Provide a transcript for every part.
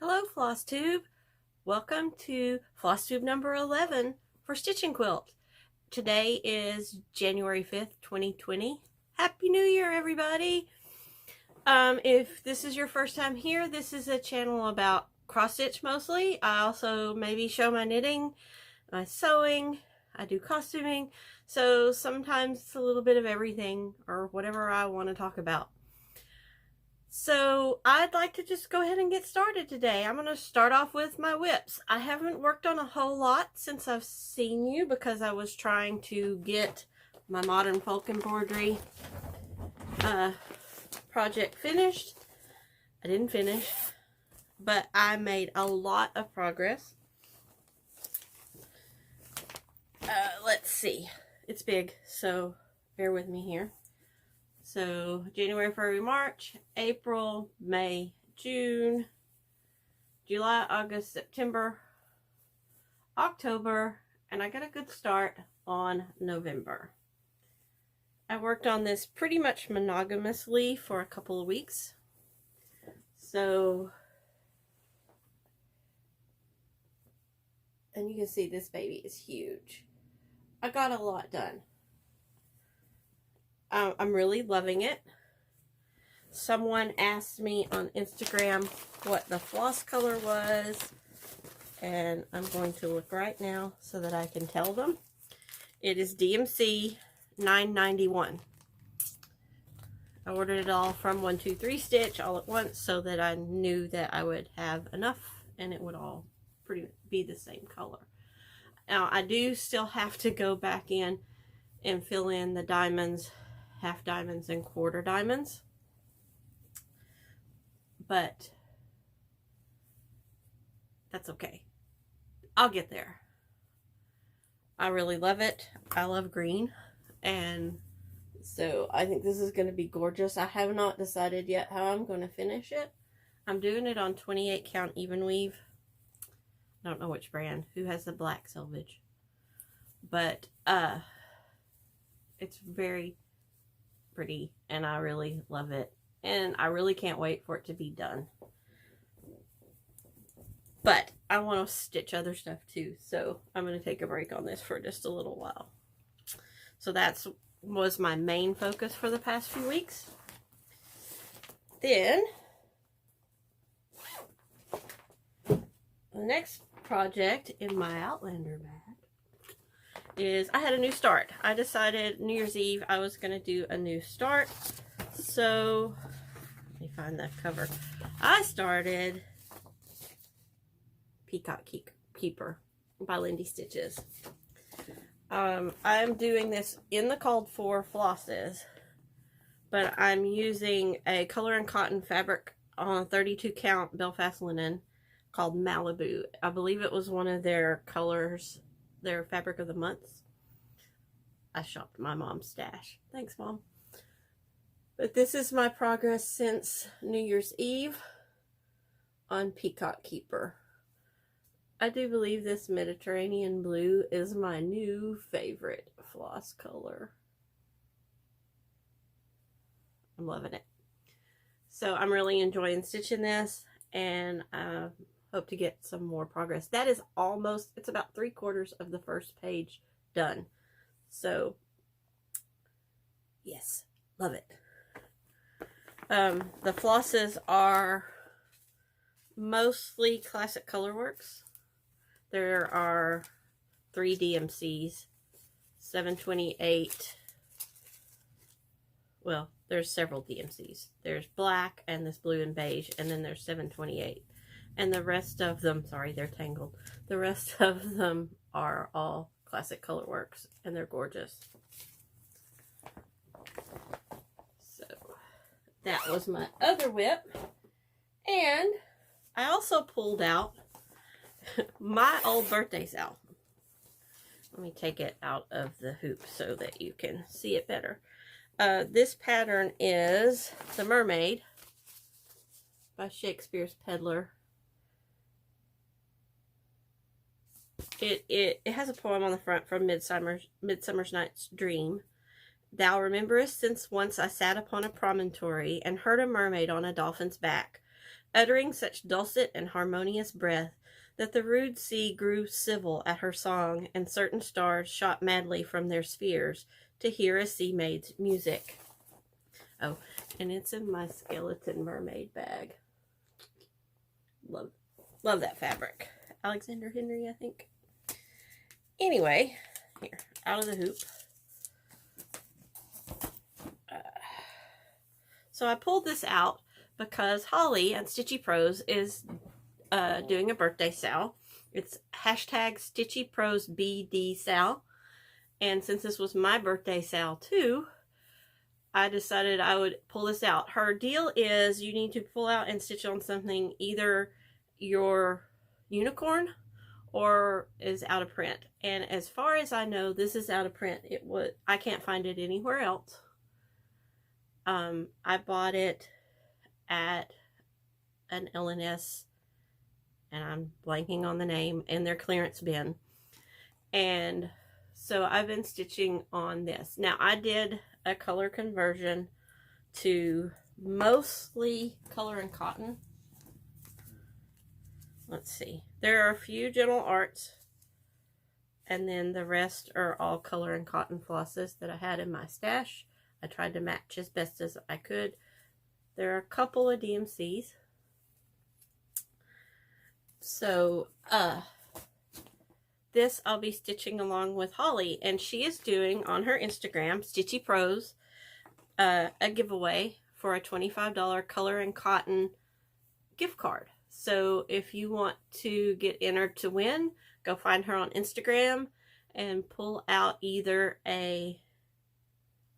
Hello Flosstube! Welcome to Flosstube number 11 for Stitching Quilt. Today is January 5th, 2020. Happy New Year, everybody! If this is your first time here, this is a channel about cross stitch mostly. I also maybe show my knitting, my sewing, I do costuming, so sometimes it's a little bit of everything or whatever I want to talk about. So I'd like to just go ahead and get started today. I'm going to start off with my whips. I haven't worked on a whole lot since I've seen you because I was trying to get my modern folk embroidery project finished. I didn't finish, but I made a lot of progress. Let's see. It's big, so bear with me here. So January, February, March, April, May, June, July, August, September, October, and I got a good start on November. I worked on this pretty much monogamously for a couple of weeks. So, and you can see this baby is huge. I got a lot done. I'm really loving it. Someone asked me on Instagram what the floss color was, and I'm going to look right now so that I can tell them. It is DMC 991. I ordered it all from 123 Stitch all at once so that I knew that I would have enough and it would all be the same color. Now I do still have to go back in and fill in the diamonds, half diamonds and quarter diamonds, but that's okay. I'll get there. I really love it. I love green, and so I think this is going to be gorgeous. I have not decided yet how I'm going to finish it. I'm doing it on 28 count even weave. I don't know which brand, who has the black selvage, but it's very pretty and I really love it, and I really can't wait for it to be done. But I want to stitch other stuff too, so I'm going to take a break on this for just a little while. So that was my main focus for the past few weeks. Then the next project in my Outlander bag is I had a new start. I decided New Year's Eve I was going to do a new start. So let me find the cover. I started Peacock Keeper by Lindy Stitches. I'm doing this in the called for flosses, but I'm using a color and cotton fabric on 32 count Belfast linen called Malibu. I believe it was one of their colors, their fabric of the months. I shopped my mom's stash. Thanks, Mom. But this is my progress since New Year's Eve on Peacock Keeper. I do believe this Mediterranean blue is my new favorite floss color. I'm loving it. So I'm really enjoying stitching this, and I hope to get some more progress. That is almost, it's about 3/4 of the first page done. So yes, love it. The flosses are mostly Classic Colorworks. There are 3 DMCs, 728. Well, there's several DMCs. There's black and this blue and beige, and then there's 728. And the rest of them, sorry, they're tangled. The rest of them are all Classic Colorworks, and they're gorgeous. So that was my other whip. And I also pulled out my old birthdays album. Let me take it out of the hoop so that you can see it better. This pattern is The Mermaid by Shakespeare's Peddler. It has a poem on the front from Midsummer Night's Dream. Thou rememberest since once I sat upon a promontory and heard a mermaid on a dolphin's back. uttering such dulcet and harmonious breath that the rude sea grew civil at her song, and certain stars shot madly from their spheres to hear a sea maid's music. Oh, and it's in my skeleton mermaid bag. Love that fabric. Alexander Henry, I think. Anyway, here, out of the hoop. So I pulled this out because Holly at Stitchy Pros is doing a birthday sale. It's hashtag Stitchy Pros BD sale. And since this was my birthday sale too, I decided I would pull this out. Her deal is you need to pull out and stitch on something, either your unicorn or is out of print. And as far as I know, this is out of print. I can't find it anywhere else. I bought it at an LNS, and I'm blanking on the name, in their clearance bin. And so I've been stitching on this. Now I did a color conversion to mostly color and cotton. Let's see. There are a few Gentle Arts, and then the rest are all color and cotton flosses that I had in my stash. I tried to match as best as I could. There are a couple of DMCs. So, this I'll be stitching along with Holly, and she is doing on her Instagram, Stitchy Pros, a giveaway for a $25 color and cotton gift card. So if you want to get entered to win, go find her on Instagram and pull out either a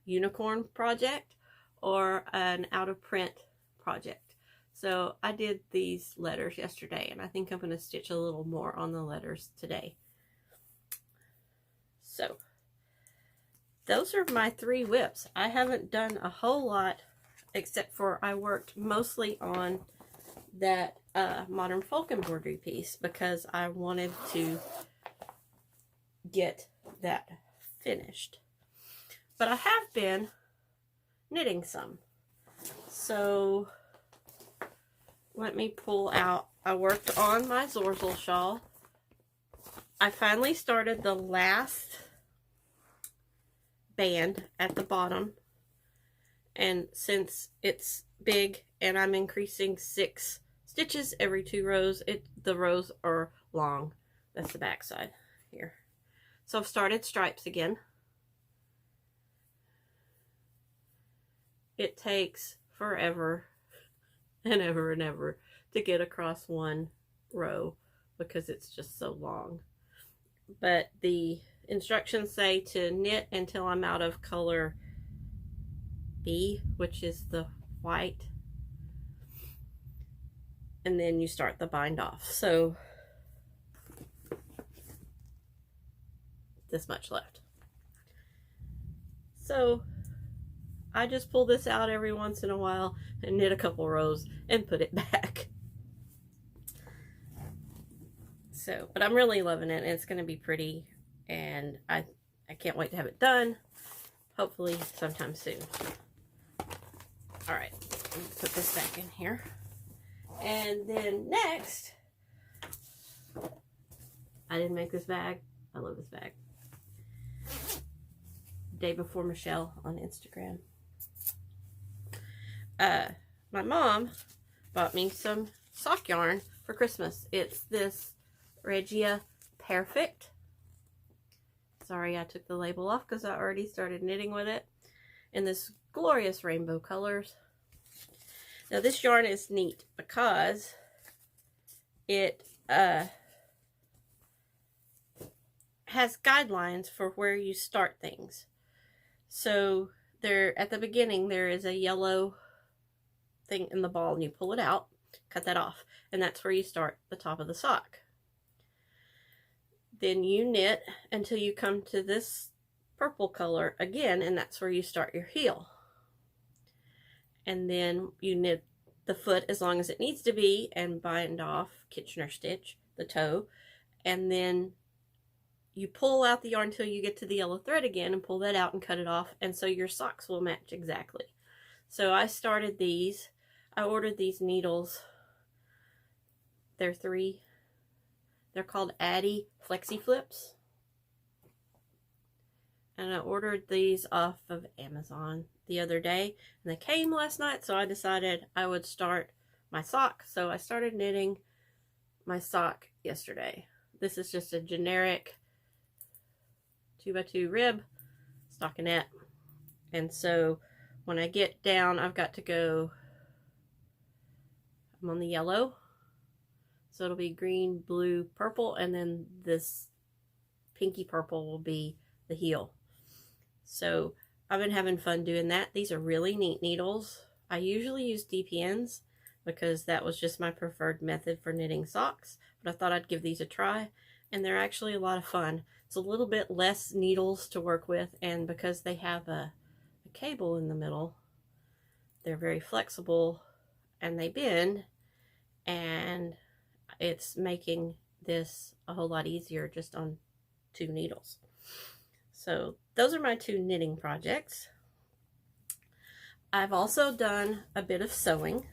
unicorn project or an out of print project. So I did these letters yesterday, and I think I'm going to stitch a little more on the letters today. So those are my 3 whips. I haven't done a whole lot, except for I worked mostly on that modern folk embroidery piece because I wanted to get that finished. But I have been knitting some. So let me pull out. I worked on my Zorzal shawl. I finally started the last band at the bottom, and since it's big and I'm increasing 6 stitches every 2 rows, the rows are long. That's the back side here. So I've started stripes again. It takes forever and ever and ever to get across one row because it's just so long. But the instructions say to knit until I'm out of color B, which is the white, and then you start the bind off. So this much left. So I just pull this out every once in a while and knit a couple rows and put it back. So, but I'm really loving it, and it's going to be pretty, and I can't wait to have it done, hopefully sometime soon. All right, let me put this back in here. And then next, I didn't make this bag. I love this bag. Day Before Michelle on Instagram. My mom bought me some sock yarn for Christmas. It's this Regia Perfect. Sorry, I took the label off because I already started knitting with it. In this glorious rainbow colors. Now this yarn is neat because it has guidelines for where you start things. So there, at the beginning, there is a yellow thing in the ball, and you pull it out, cut that off, and that's where you start the top of the sock. Then you knit until you come to this purple color again, and that's where you start your heel. And then you knit the foot as long as it needs to be and bind off, Kitchener stitch, the toe, and then you pull out the yarn until you get to the yellow thread again and pull that out and cut it off, and so your socks will match exactly. So I started these. I ordered these needles They're called Addi Flexi Flips. And I ordered these off of Amazon the other day, and they came last night, so I decided I would start my sock. So I started knitting my sock yesterday. This is just a generic 2x2 rib stockinette. And so when I get down, I've got to go, I'm on the yellow. So it'll be green, blue, purple, and then this pinky purple will be the heel. So I've been having fun doing that. These are really neat needles. I usually use DPNs because that was just my preferred method for knitting socks, but I thought I'd give these a try, and they're actually a lot of fun. It's a little bit less needles to work with, and because they have a cable in the middle, they're very flexible and they bend, and it's making this a whole lot easier just on 2 needles. So those are my 2 knitting projects. I've also done a bit of sewing.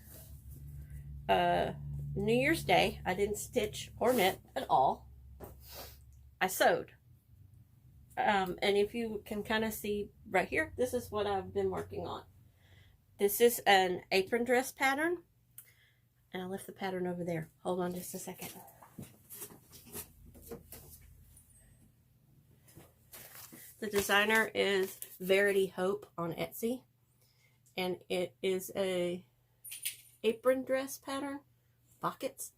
New Year's Day, I didn't stitch or knit at all. I sewed. And if you can kind of see right here, this is what I've been working on. This is an apron dress pattern. And I left the pattern over there. Hold on just a second. The designer is Verity Hope on Etsy, and it is a apron dress pattern. Pockets.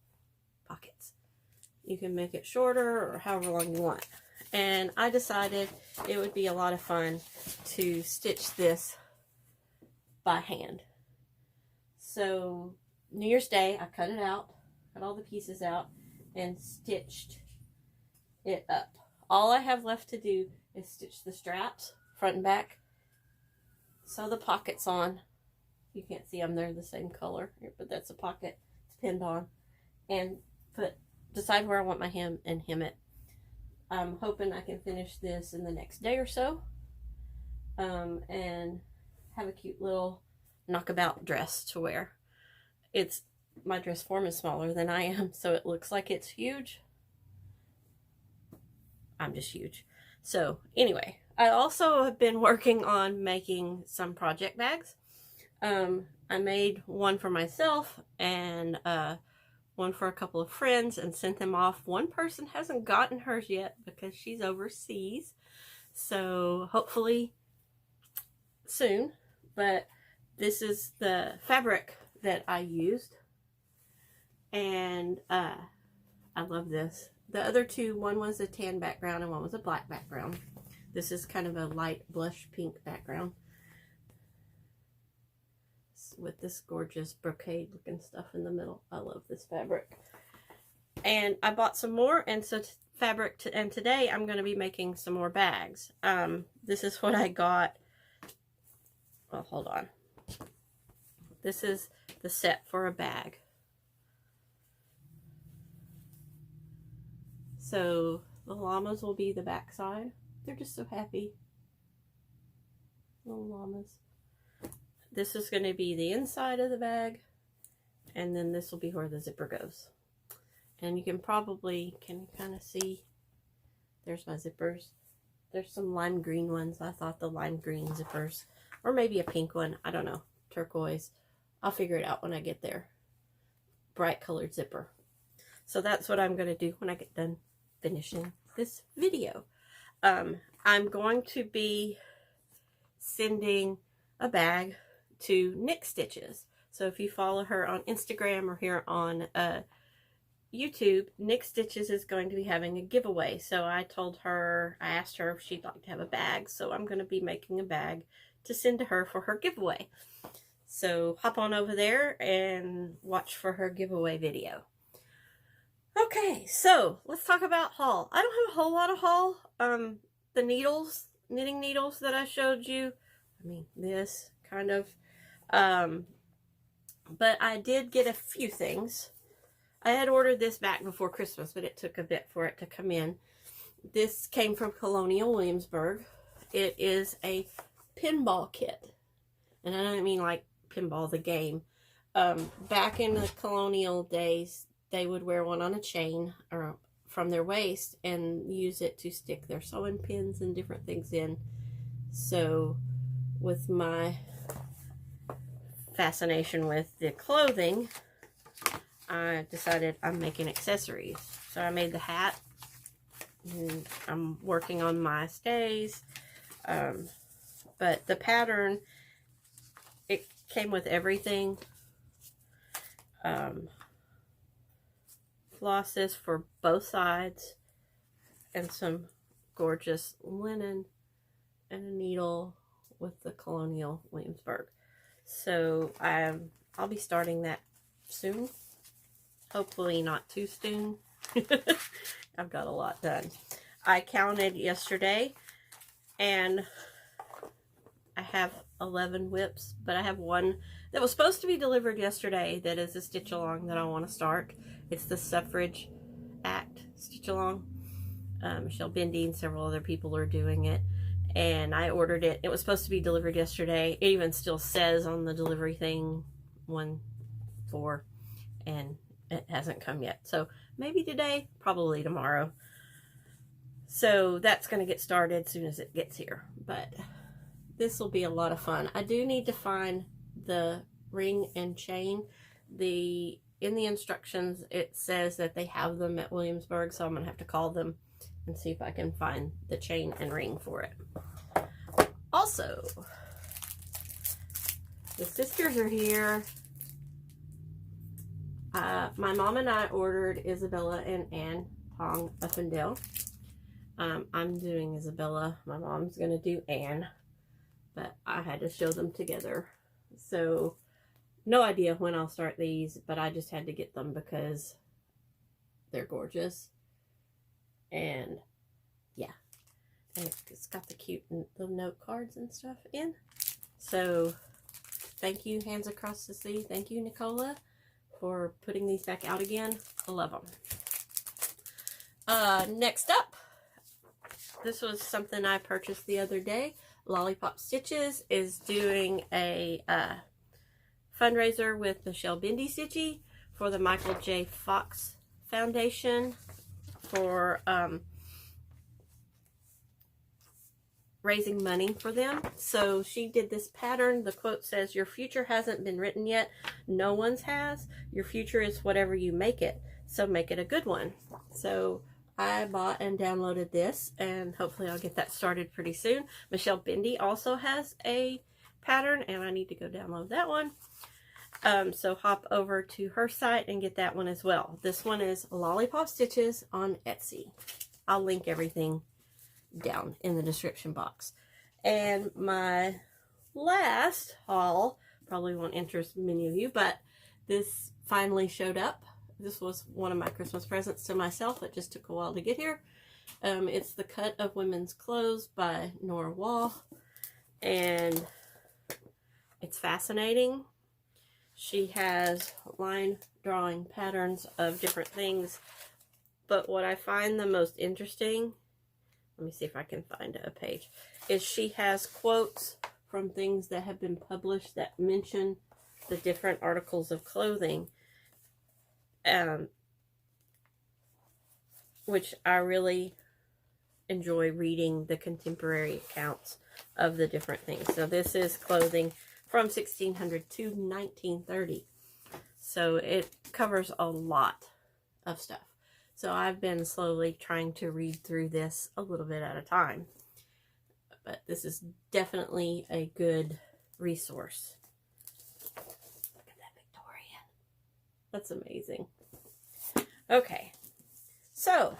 You can make it shorter or however long you want. And I decided it would be a lot of fun to stitch this by hand. So New Year's Day, I cut it out, cut all the pieces out, and stitched it up. All I have left to do is stitch the straps, front and back, sew the pockets on. You can't see them, they're the same color, but that's a pocket it's pinned on, and decide where I want my hem and hem it. I'm hoping I can finish this in the next day or so, and have a cute little knockabout dress to wear. My dress form is smaller than I am, so it looks like it's huge. I'm just huge. So anyway, I also have been working on making some project bags. I made one for myself and one for a couple of friends and sent them off. One person hasn't gotten hers yet because she's overseas, so hopefully soon. But this is the fabric that I used, and I love this. The other 2, one was a tan background and one was a black background. This is kind of a light blush pink background with this gorgeous brocade looking stuff in the middle. I love this fabric. And I bought some more, and so and today I'm going to be making some more bags. This is what I got. Well, hold on. This is the set for a bag. So the llamas will be the back side. They're just so happy. Little llamas. This is going to be the inside of the bag, and then this will be where the zipper goes. And you can probably, can you kind of see, there's my zippers. There's some lime green ones. I thought the lime green zippers, or maybe a pink one, I don't know, turquoise. I'll figure it out when I get there. Bright colored zipper. So that's what I'm going to do when I get done finishing this video. I'm going to be sending a bag to Nick Stitches. So if you follow her on Instagram or here on YouTube, Nick Stitches is going to be having a giveaway. So I asked her if she'd like to have a bag. So I'm going to be making a bag to send to her for her giveaway. So hop on over there and watch for her giveaway video. Okay, so let's talk about haul. I don't have a whole lot of haul. The needles, knitting needles that I showed you, I mean, this kind of, but I did get a few things. I had ordered this back before Christmas, but it took a bit for it to come in. This came from Colonial Williamsburg. It is a pinball kit, and I don't mean like pinball the game. Back in the colonial days, they would wear one on a chain or from their waist and use it to stick their sewing pins and different things in. So with my fascination with the clothing, I decided I'm making accessories. So I made the hat, and I'm working on my stays. But the pattern, it came with everything. Flosses for both sides, and some gorgeous linen, and a needle with the Colonial Williamsburg. So I'll be starting that soon. Hopefully not too soon. I've got a lot done. I counted yesterday, and I have 11 whips, but I have one that was supposed to be delivered yesterday that is a stitch along that I want to start. It's the Suffrage Act stitch along. Michelle Bendy and several other people are doing it, and I ordered it. It was supposed to be delivered yesterday. It even still says on the delivery thing 1/4, and it hasn't come yet. So maybe today, probably tomorrow. So that's going to get started as soon as it gets here. But this will be a lot of fun. I do need to find the ring and chain. In the instructions, it says that they have them at Williamsburg, so I'm going to have to call them and see if I can find the chain and ring for it. Also, the sisters are here. My mom and I ordered Isabella and Anne Pong up and down. I'm doing Isabella. My mom's going to do Anne, but I had to show them together. So no idea when I'll start these, but I just had to get them because they're gorgeous. And yeah, and it's got the cute little note cards and stuff in. So thank you, Hands Across the Sea. Thank you, Nicola, for putting these back out again. I love them. Next up, this was something I purchased the other day. Lollipop Stitches is doing a fundraiser with Michelle Bendy Stitchy for the Michael J. Fox Foundation for raising money for them. So she did this pattern. The quote says, "Your future hasn't been written yet. No one's has. Your future is whatever you make it. So make it a good one." So I bought and downloaded this, and hopefully I'll get that started pretty soon. Michelle Bendy also has a pattern, and I need to go download that one. So hop over to her site and get that one as well. This one is Lollipop Stitches on Etsy. I'll link everything down in the description box. And my last haul probably won't interest many of you, but this finally showed up. This was one of my Christmas presents to myself. It just took a while to get here. It's The Cut of Women's Clothes by Nora Wall, and it's fascinating. She has line drawing patterns of different things, but what I find the most interesting, let me see if I can find a page, is she has quotes from things that have been published that mention the different articles of clothing, which I really enjoy reading the contemporary accounts of the different things. So this is clothing from 1600 to 1930. So it covers a lot of stuff. So I've been slowly trying to read through this a little bit at a time. But this is definitely a good resource. Look at that Victorian. That's amazing. Okay. So,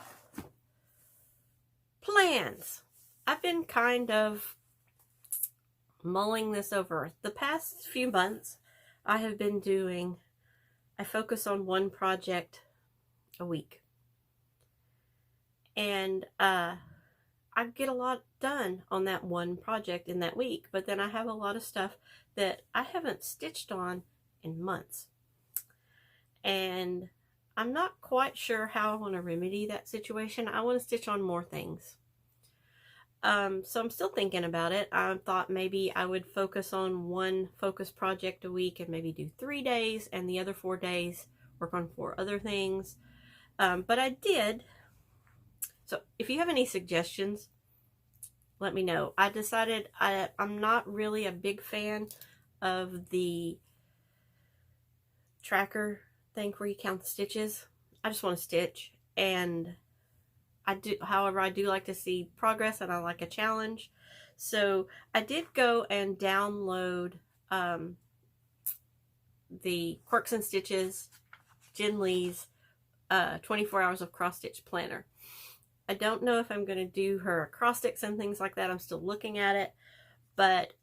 plans. I've been kind of mulling this over. The past few months, I have been doing, I focus on one project a week. And I get a lot done on that one project in that week, but then I have a lot of stuff that I haven't stitched on in months. And I'm not quite sure how I want to remedy that situation. I want to stitch on more things. So I'm still thinking about it. I thought maybe I would focus on one focus project a week and maybe do 3 days, and the other 4 days work on 4 other things. But I did. So if you have any suggestions, let me know. I decided I'm not really a big fan of the tracker thing where you count the stitches. I just want to stitch, and however, I do like to see progress, and I like a challenge. So I did go and download the Quirks and Stitches, Jen Lee's 24 Hours of Cross Stitch Planner. I don't know if I'm going to do her acrostics and things like that. I'm still looking at it. But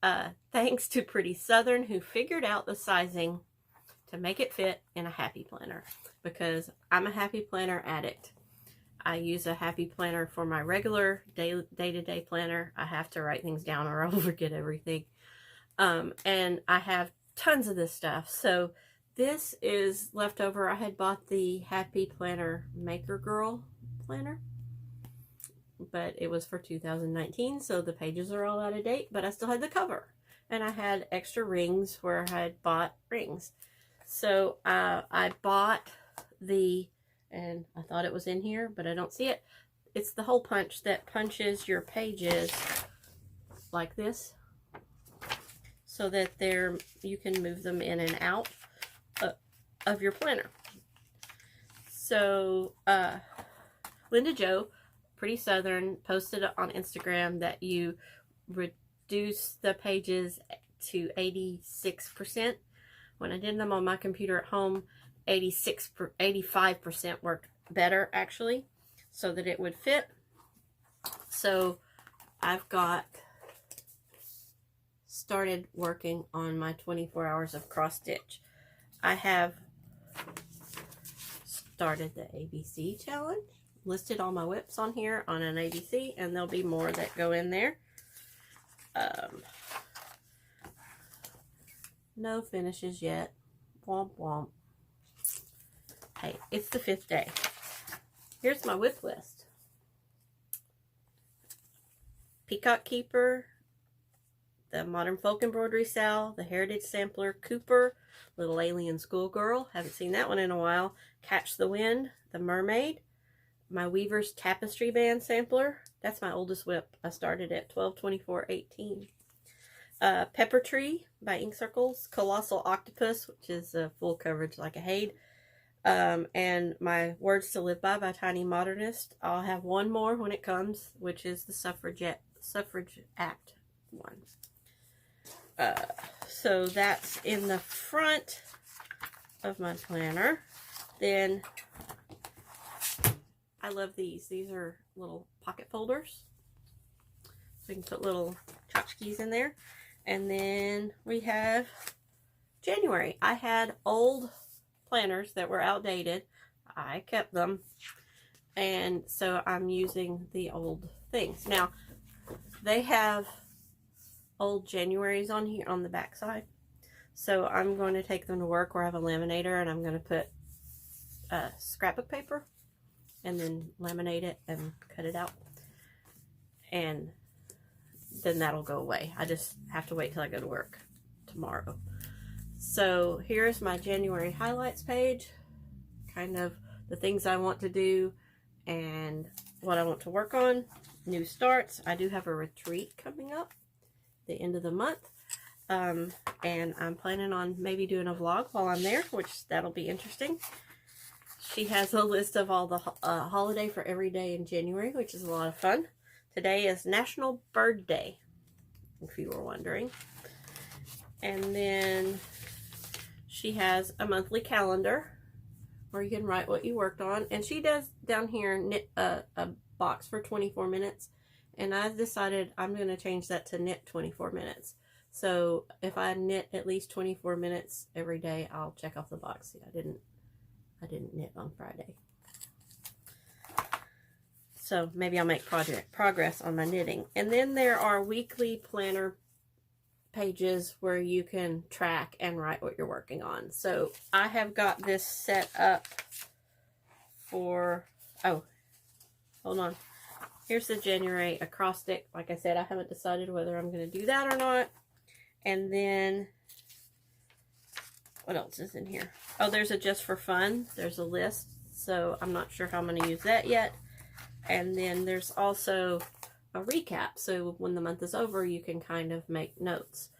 thanks to Pretty Southern, who figured out the sizing to make it fit in a Happy Planner, because I'm a Happy Planner addict. I use a Happy Planner for my regular day-to-day planner. I have to write things down or I'll forget everything. And I have tons of this stuff. So this is leftover. I had bought the Happy Planner Maker Girl planner, but it was for 2019, so the pages are all out of date, but I still had the cover. And I had extra rings where I had bought rings. So I bought and I thought it was in here, but I don't see it. It's the hole punch that punches your pages like this, so that you can move them in and out of your planner. So Linda Jo, Pretty Southern, posted on Instagram that you reduce the pages to 86%. When I did them on my computer at home, 85% worked better, actually, so that it would fit. So I've started working on my 24 hours of cross stitch. I have started the ABC challenge, listed all my whips on here on an ABC, and there'll be more that go in there. No finishes yet. Womp womp. Hey, it's the 5th day. Here's my whip list. Peacock Keeper, the Modern Folk Embroidery Sal, the Heritage Sampler Cooper, Little Alien Schoolgirl, haven't seen that one in a while, Catch the Wind, the Mermaid, my Weaver's Tapestry Band Sampler, that's my oldest whip. I started at 12/24/18. Pepper Tree by Ink Circles, Colossal Octopus, which is a full coverage like a Hade, and my Words to Live by Tiny Modernist. I'll have one more when it comes, which is the Suffrage Act one. So that's in the front of my planner. Then I love these. These are little pocket folders, so you can put little tchotchkes in there. And then we have January. I had old planners that were outdated. I kept them, and so I'm using the old things. Now they have old Januaries on here on the back side, so I'm going to take them to work where I have a laminator, and I'm going to put scrapbook paper and then laminate it and cut it out, and then that'll go away. I just have to wait till I go to work tomorrow. So here's my January highlights page, kind of the things I want to do and what I want to work on. New starts. I do have a retreat coming up the end of the month, and I'm planning on maybe doing a vlog while I'm there, which that'll be interesting. She has a list of all the holiday for every day in January, which is a lot of fun. Today is National Bird Day, if you were wondering. And then she has a monthly calendar where you can write what you worked on. And she does down here knit a box for 24 minutes. And I've decided I'm going to change that to knit 24 minutes. So if I knit at least 24 minutes every day, I'll check off the box. See, I didn't knit on Friday. So maybe I'll make progress on my knitting. And then there are weekly planner pages where you can track and write what you're working on. So I have got this set up for, oh, hold on. Here's the January acrostic. Like I said, I haven't decided whether I'm going to do that or not. And then What else is in here? Oh, there's a just for fun. There's a list, so I'm not sure how I'm going to use that yet. And then there's also a recap, so when the month is over, you can kind of make notes.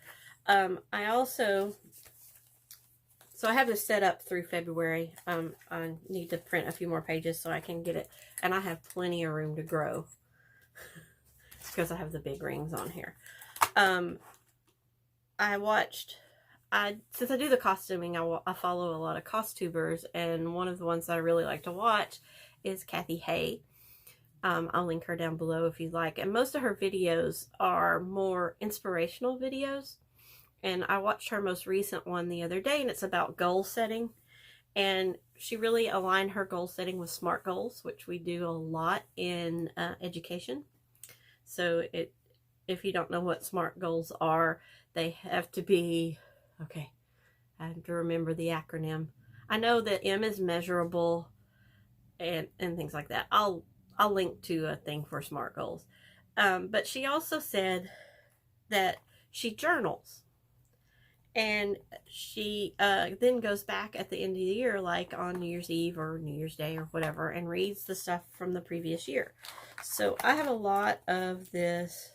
I also, so I have this set up through February. I need to print a few more pages so I can get it, and I have plenty of room to grow because I have the big rings on here. Since I do the costuming, I follow a lot of costumers, and one of the ones that I really like to watch is Kathy Hay. I'll link her down below if you'd like. And most of her videos are more inspirational videos. And I watched her most recent one the other day, and it's about goal setting. And she really aligned her goal setting with SMART goals, which we do a lot in education. So if you don't know what SMART goals are, they have to be, okay, I have to remember the acronym. I know that M is measurable and things like that. I'll link to a thing for SMART goals. But she also said that she journals. And she then goes back at the end of the year, like on New Year's Eve or New Year's Day or whatever, and reads the stuff from the previous year. So I have a lot of this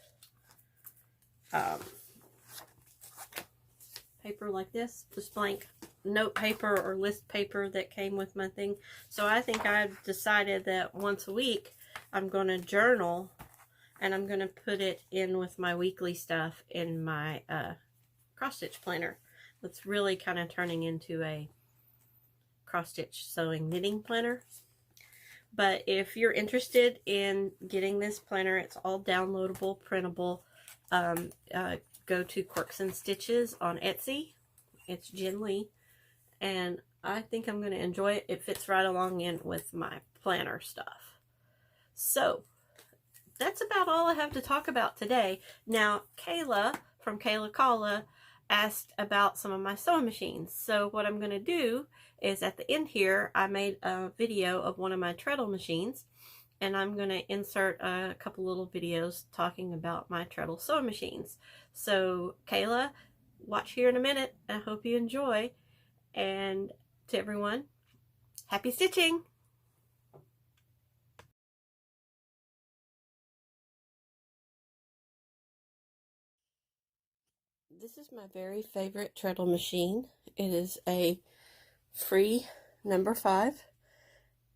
paper like this, just blank note paper or list paper that came with my thing. So I think I've decided that once a week I'm going to journal, and I'm going to put it in with my weekly stuff in my cross-stitch planner. That's really kind of turning into a cross-stitch sewing knitting planner. But if you're interested in getting this planner, it's all downloadable, printable. Go to Quirks and Stitches on Etsy. It's Jen Lee, and I think I'm going to enjoy it. It fits right along in with my planner stuff. So that's about all I have to talk about today. Now, Kayla from Kayla Kala asked about some of my sewing machines. So what I'm going to do is at the end here, I made a video of one of my treadle machines, and I'm going to insert a couple little videos talking about my treadle sewing machines. So Kayla, watch here in a minute. I hope you enjoy. And to everyone, happy stitching! This is my very favorite treadle machine. It is a free number 5.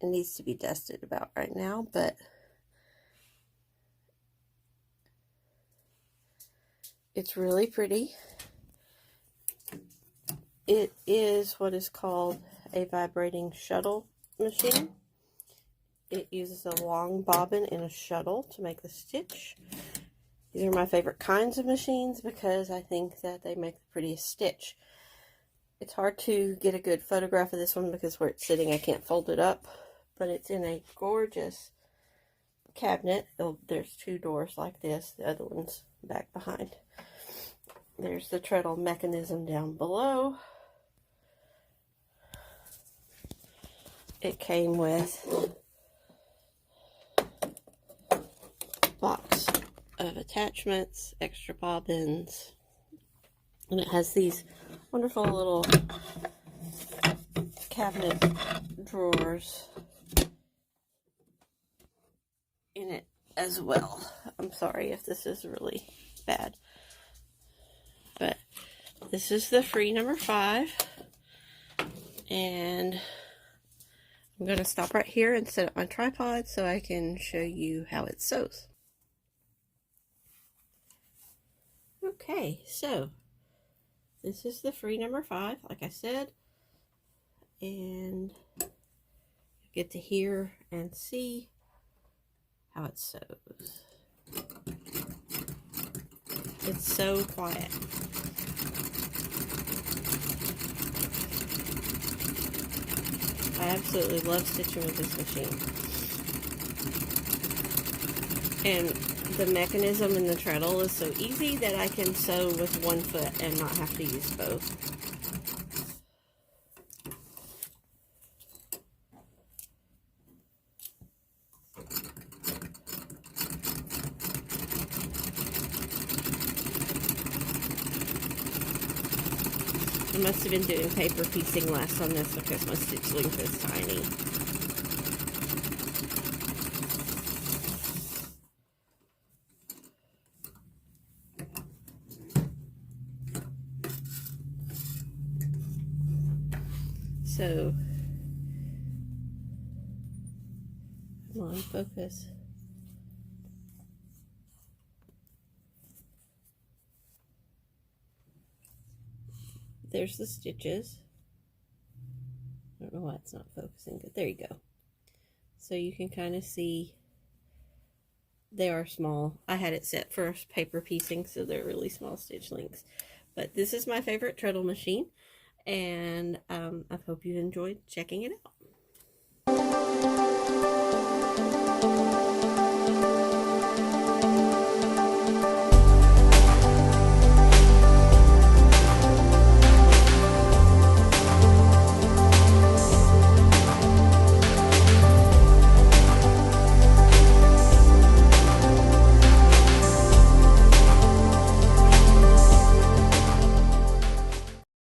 It needs to be dusted about right now, but it's really pretty. It is what is called a vibrating shuttle machine. It uses a long bobbin and a shuttle to make the stitch. These are my favorite kinds of machines because I think that they make the prettiest stitch. It's hard to get a good photograph of this one because where it's sitting I can't fold it up, but it's in a gorgeous cabinet. There's 2 doors like this, the other one's back behind. There's the treadle mechanism down below. It came with a box of attachments, extra bobbins, and it has these wonderful little cabinet drawers in it as well. I'm sorry if this is really bad, but this is the free number 5, and I'm going to stop right here and set up my tripod so I can show you how it sews. Okay, so this is the free number 5, like I said, and you get to hear and see how it sews. It's so quiet. I absolutely love stitching with this machine. And the mechanism in the treadle is so easy that I can sew with one foot and not have to use both. must have been doing paper piecing last on this because my stitch length is tiny. So, come on, focus. There's the stitches. I don't know why it's not focusing good. There you go. So you can kind of see they are small. I had it set for paper piecing, so they're really small stitch lengths. But this is my favorite treadle machine, and I hope you enjoyed checking it out.